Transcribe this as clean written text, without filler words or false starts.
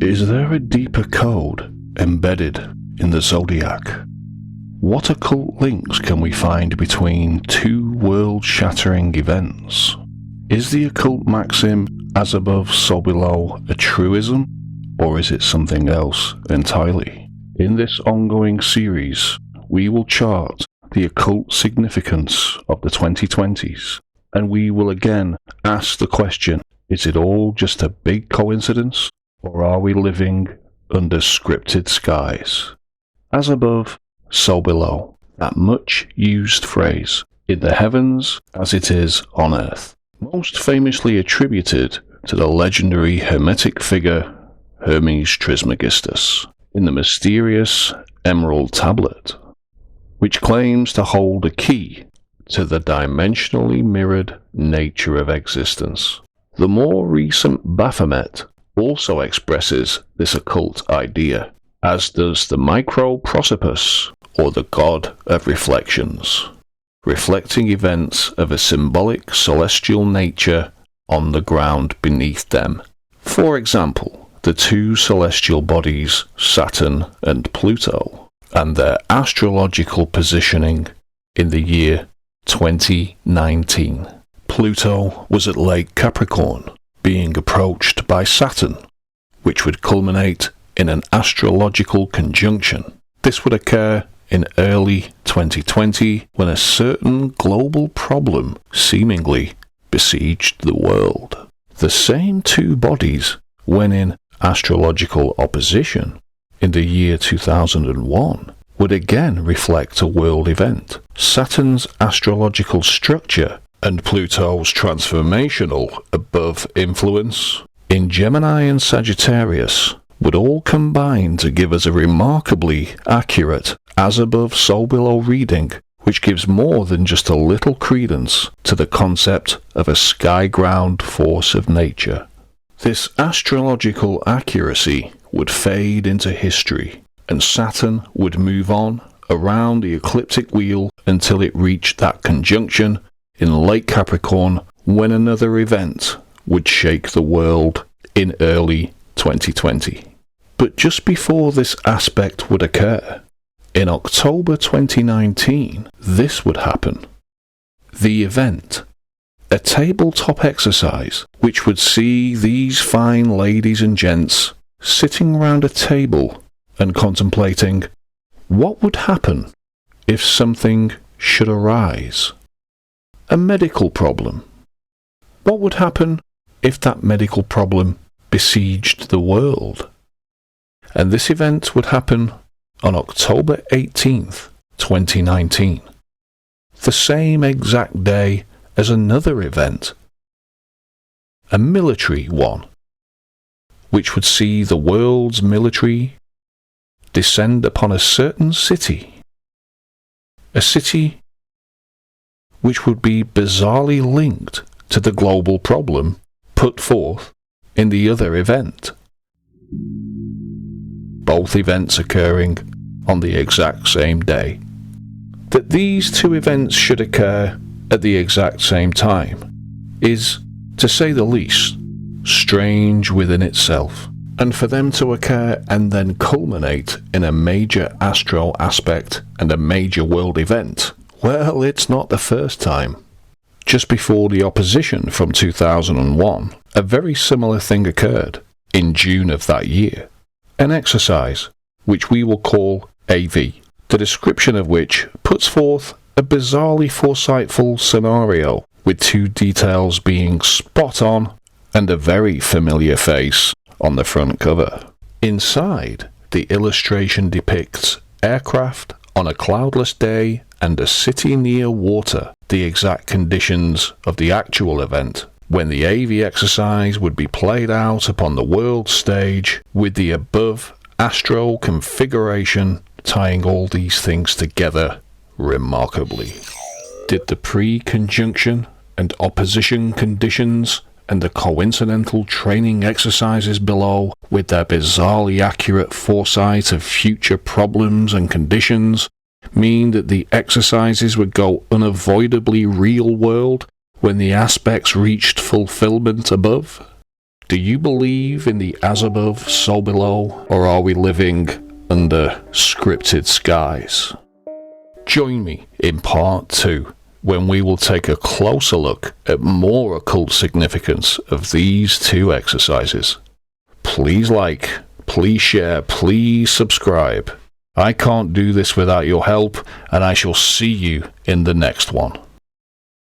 Is there a deeper code embedded in the zodiac? What occult links can we find between two world-shattering events? Is the occult maxim, as above, so below, a truism, or is it something else entirely? In this ongoing series, we will chart the occult significance of the 2020s, and we will again ask the question, is it all just a big coincidence, or are we living under scripted skies? As above, so below, that much used phrase, in the heavens as it is on earth, most famously attributed to the legendary hermetic figure Hermes Trismegistus in the mysterious Emerald Tablet, which claims to hold a key to the dimensionally mirrored nature of existence. The more recent Baphomet also expresses this occult idea, as does the Micro-Prosopis, or the God of Reflections, reflecting events of a symbolic celestial nature on the ground beneath them. For example, the two celestial bodies, Saturn and Pluto, and their astrological positioning in the year 2019. Pluto was at Lake Capricorn, being approached by Saturn, which would culminate in an astrological conjunction. This would occur in early 2020 when a certain global problem seemingly besieged the world. The same two bodies, when in astrological opposition in the year 2001, would again reflect a world event. Saturn's astrological structure and Pluto's transformational above influence in Gemini and Sagittarius would all combine to give us a remarkably accurate as above so below reading, which gives more than just a little credence to the concept of a sky-ground force of nature. This astrological accuracy would fade into history, and Saturn would move on around the ecliptic wheel until it reached that conjunction in Lake Capricorn, when another event would shake the world in early 2020. But just before this aspect would occur, in October 2019, this would happen. The event, a tabletop exercise which would see these fine ladies and gents sitting round a table and contemplating what would happen if something should arise. A medical problem. What would happen if that medical problem besieged the world? And this event would happen on October 18th, 2019, the same exact day as another event, a military one, which would see the world's military descend upon a certain city, a city which would be bizarrely linked to the global problem put forth in the other event. Both events occurring on the exact same day. That these two events should occur at the exact same time is, to say the least, strange within itself. And for them to occur and then culminate in a major astro aspect and a major world event, well, it's not the first time. Just before the opposition from 2001, a very similar thing occurred in June of that year. An exercise which we will call AV, the description of which puts forth a bizarrely foresightful scenario with two details being spot on and a very familiar face on the front cover. Inside, the illustration depicts aircraft on a cloudless day and a city near water, the exact conditions of the actual event, when the AV exercise would be played out upon the world stage, with the above astro configuration tying all these things together remarkably. Did the pre-conjunction and opposition conditions and the coincidental training exercises below, with their bizarrely accurate foresight of future problems and conditions, mean that the exercises would go unavoidably real world when the aspects reached fulfillment above? Do you believe in the as above, so below, or are we living under scripted skies? Join me in part 2, when we will take a closer look at more occult significance of these two exercises. Please like, please share, please subscribe. I can't do this without your help, and I shall see you in the next one.